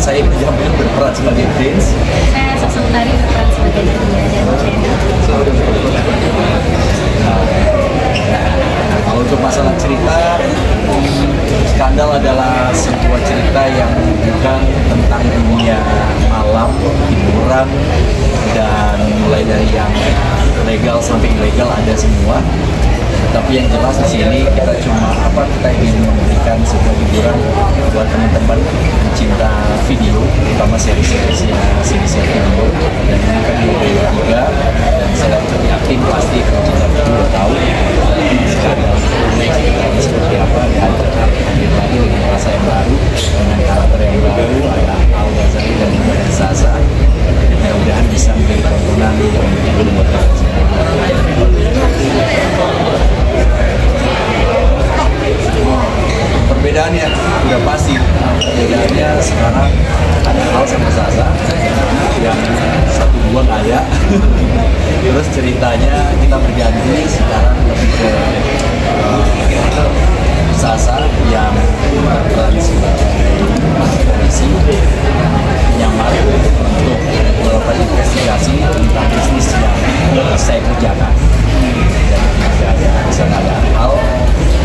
saya Jamil berperan sebagai Prince. Saya Sasantari berperan sebagai Dia dan Jenny. Kalau untuk masalah cerita, Skandal adalah sebuah cerita yang menunjukkan tentang dunia malam, hiburan, dan mulai dari yang legal sampai ilegal ada semua. Tapi yang jelas di sini kita ingin memberikan sebuah hiburan buat teman-teman pencinta video, terutama seri-serinya video, dan ini kan juga dan saya yakin pasti pencinta video udah tahu Skandal ini seperti apa, dan hadir lagi dengan rasa yang baru, dengan karakter yang baru, ada Al Ghazali dan juga Sasa. Mudah-mudahan bisa menjadi tontonan yang menghibur buat kalian. Perbedaannya udah pasti. Perbedaannya sekarang ada Al sama Sasa yang satu dua nggak ada. Terus ceritanya kita berganti, sekarang lebih ke Sasa yang berperan sebagai polisi menyamar untuk melakukan investigasi tentang bisnis yang saya kerjakan. Dan juga di sana ada Al,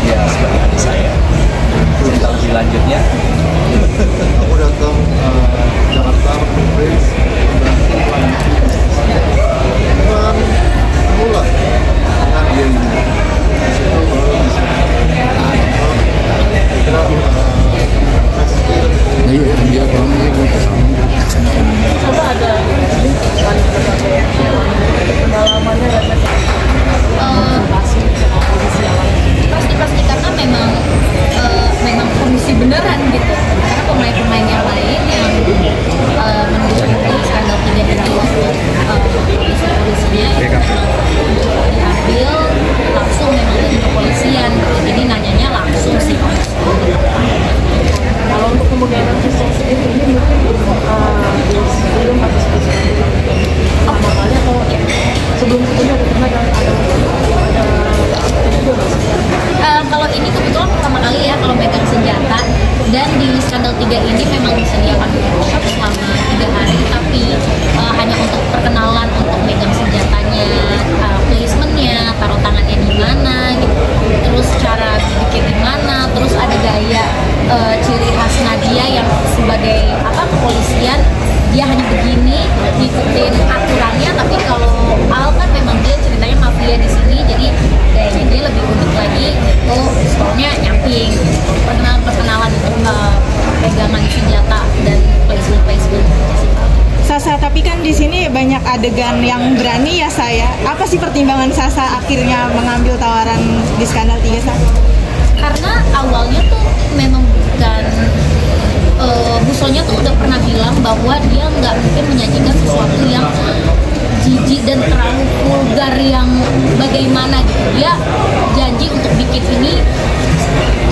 dia sebagai adik saya. Cerita lebih lanjutnya, aku datang Jakarta untuk Prince dan mulai dengan dia ini. Disitu baru bisa Coba ada pengalamannya pasti karena memang komisi beneran gitu, karena pemain-pemain yang lain yang mendukung Skandal 3 ini polisinya diambil langsung memang dari kepolisian gitu. Jadi nanyanya langsung sih. Kalau untuk kemungkinan sosial sendiri ini mungkin belum pertama kali atau ya sebelum-sebelumnya pernah ada kalau ini kebetulan pertama kali ya kalau megang senjata, dan di Skandal 3 ini memang disediakan workshop selama 3 hari, tapi hanya untuk perkenalan, untuk megang senjatanya, placementnya, taruh tangannya di mana gitu, terus cara bikin di mana, terus ada gaya ciri khas Nadia yang sebagai kepolisian dia hanya begini ngikutin aturannya, tapi kalau Al kan memang dia ceritanya mafia di sini, jadi gayanya dia lebih unik lagi. Pistolnya nyamping, perkenalan pegangan senjata dan placement. Sasa, tapi kan di sini banyak adegan yang berani ya saya. Apa sih pertimbangan Sasa akhirnya mengambil tawaran di Skandal 3, Sa? Karena awalnya tuh memang bukan Busonya tuh udah pernah bilang bahwa dia nggak mungkin menyajikan sesuatu yang jijik dan terlalu vulgar yang bagaimana gitu. Dia janji untuk bikin ini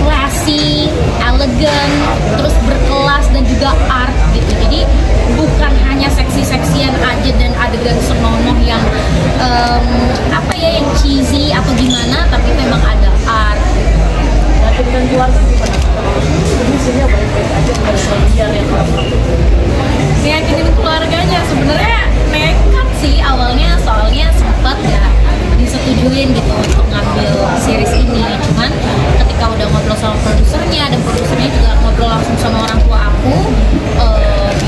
classy, elegan, terus berkelas dan juga art gitu. Jadi bukan hanya seksi-seksian aja dan adegan senonoh yang yang cheesy atau gimana, tapi memang ada art. Dan keluarga gimana? Kondisinya baik-baik aja dengan kalian yang meyakinin keluarganya. Sebenarnya nekat sih awalnya, soalnya sempat ya disetujuin gitu untuk ngambil series ini. Cuman ketika udah ngobrol sama produsernya, dan produsernya juga ngobrol langsung sama orang tua aku,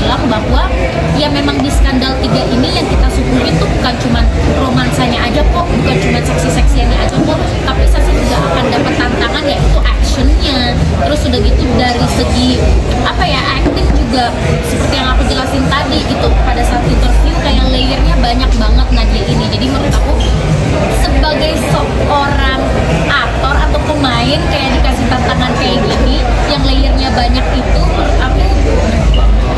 bilang bahwa ya memang di Skandal 3 ini yang kita suguhin tuh bukan cuma romansanya aja kok, bukan cuma seksi-seksiannya aja kok, tapi Sasa juga akan dapat tantangan yaitu actionnya. Terus udah gitu dari segi acting juga seperti yang aku jelasin tadi gitu pada saat interview, kayak layernya banyak banget Nadia ini. Jadi menurut aku sebagai seorang aktor atau pemain kayak dikasih tantangan kayak gini yang layernya banyak itu, menurut aku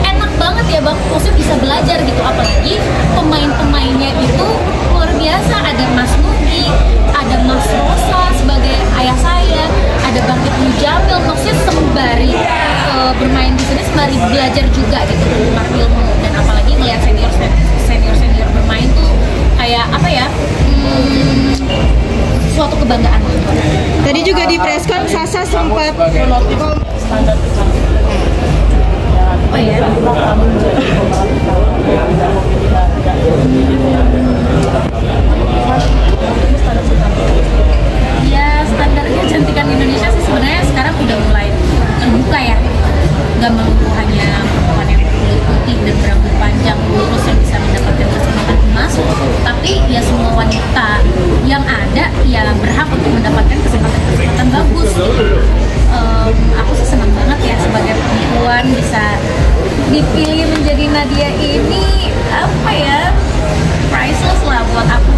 enak banget ya Bang, maksudnya bisa belajar gitu. Apalagi pemain-pemainnya itu luar biasa, ada Mas Nugi, ada Mas Rosa sebagai ayah saya, ada Bangkit Mujamil, maksudnya sembari bermain di sini sembari belajar juga gitu tentang ilmu. Dan apalagi ngelihat senior bermain tuh kayak suatu kebanggaan. Tadi juga di preskon Sasa sempat Oh ya, nggak melulu hanya perempuan yang berkulit putih dan berambut panjang lurus yang bisa mendapatkan kesempatan emas, tapi ya semua wanita yang ada ya berhak untuk mendapatkan kesempatan bagus gitu. Aku sih senang banget ya sebagai perempuan bisa dipilih menjadi Nadia ini, apa ya, priceless lah buat aku,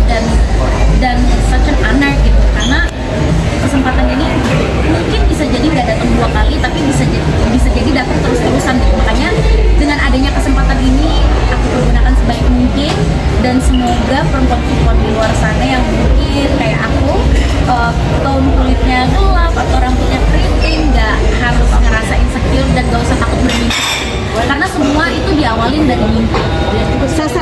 dan such an honor gitu, karena kesempatan ini mungkin bisa jadi nggak datang 2 kali, tapi bisa jadi datang terus-terusan gitu. Makanya dengan adanya kesempatan ini aku pergunakan sebaik mungkin, dan semoga perempuan-perempuan di luar sana yang mungkin kayak aku tone kulitnya gelap atau rambutnya keriting nggak harus ngerasa insecure dan gak usah takut bermimpi, karena semua itu diawalin dari mimpi. Sasa,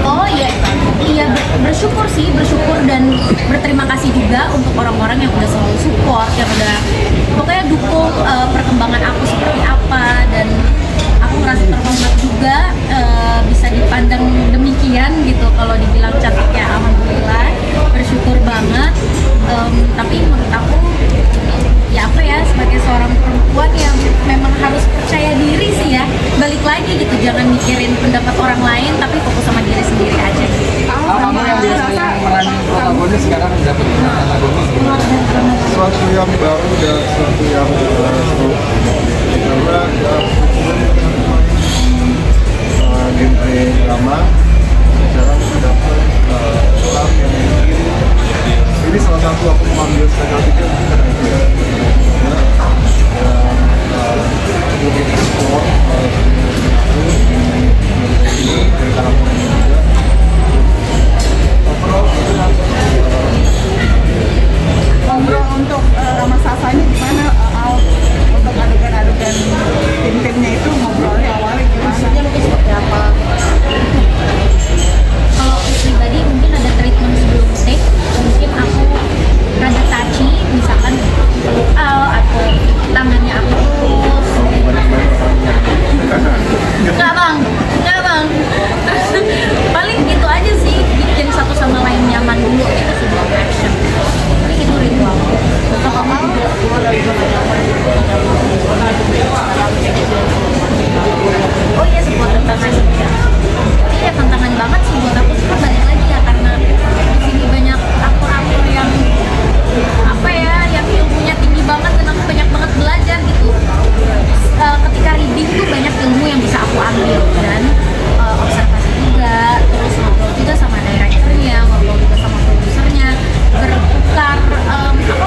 Oh iya, bersyukur dan berterima kasih juga untuk orang-orang yang udah selalu support, yang udah pokoknya dukung perkembangan aku seperti apa, dan aku merasa terhormat juga bisa dipandang demikian gitu. Kalau dibilang cantiknya alhamdulillah, bersyukur banget. Tapi menurut aku ya apa ya, sebagai seorang perempuan yang memang harus percaya diri sih ya, balik lagi gitu, jangan mikirin pendapat orang lain tapi fokus sama diri sendiri aja. Kamu yang biasanya menangin protagonis sekarang dapat protagonis gimana? Sesuatu yang baru dan sesuatu yang seru, karena genre drama sekarang dapat orang yang mungkin ini salah satu aku mengambil sekali pikir karena itu ya, mungkin ekspor ini dari karakternya juga overall itu ngobrol untuk sama Sasanya gimana, untuk adegan-adegan tim-timnya itu ngobrolnya awalnya gimana? Mungkin seperti apa? Kalau aku pribadi mungkin ada treatment sebelum take, mungkin aku rada touchy, misalkan peluk atau tangannya aku terus. Enggak bang. Paling gitu aja sih, bikin satu sama lain nyaman dulu gitu sebelum action. Paling itu ritual. Oh iya, sebuah tantangan. Iya, tantangan banget sih buat aku. Cuma balik lagi ya, karena di sini banyak aktor-aktor yang apa ya, yang ilmunya tinggi banget dan aku banyak banget belajar gitu. Ketika reading tuh banyak ilmu yang bisa aku ambil, dan observasi juga, terus ngobrol juga sama directornya, ngobrol juga sama produsernya, bertukar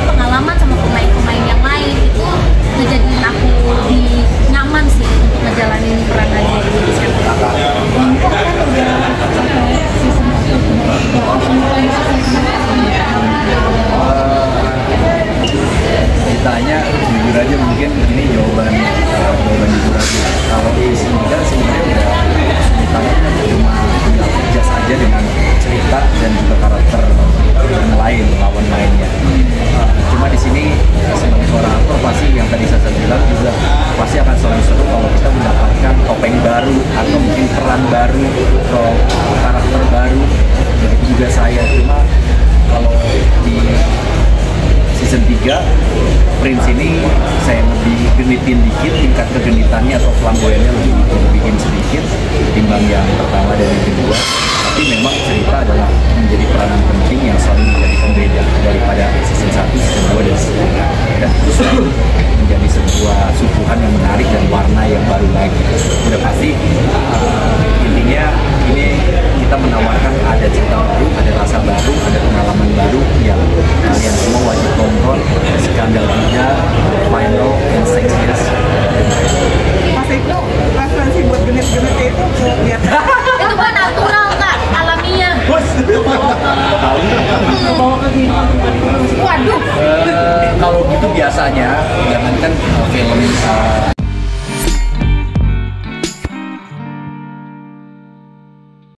pengalaman sama pemain-pemain yang lain. Itu ngejadiin aku lebih nyaman sih untuk ngejalanin peran Nadia di sekarang. Kan udah sampai season 1. Ditanya jujur aja, mungkin ini jawaban jujur aja. Kalau di sini kan sebenarnya ceritanya cuma tinggal kerja saja dengan cerita dan juga karakter yang lain, lawan mainnya. Cuma di sini sebagai seorang aktor pasti yang tadi saya bilang juga pasti akan selalu seru kalau kita mendapatkan topeng baru atau mungkin peran baru atau karakter baru. Begitu juga saya, cuma kalau di season 3 Prince ini saya lebih genitin dikit, tingkat kegenitannya atau flamboyannya lebih sedikit timbang yang pertama dan yang kedua. Tapi memang cerita adalah menjadi peranan penting yang selalu menjadi pembeda daripada season 1, season 2, dan season 3. Dan terus menjadi sebuah suguhan yang menarik dan warna yang baru lagi. Udah pasti intinya ini kita menawarkan ada cerita baru, ada rasa baru, ada pengalaman baru yang kalian semua wajib tonton. Skandal 3, Final, and 6 Years. Pas itu referensi buat genit-genit itu biar Itu kan natural kak, alamiah. Waduh. Kalau gitu biasanya jangankan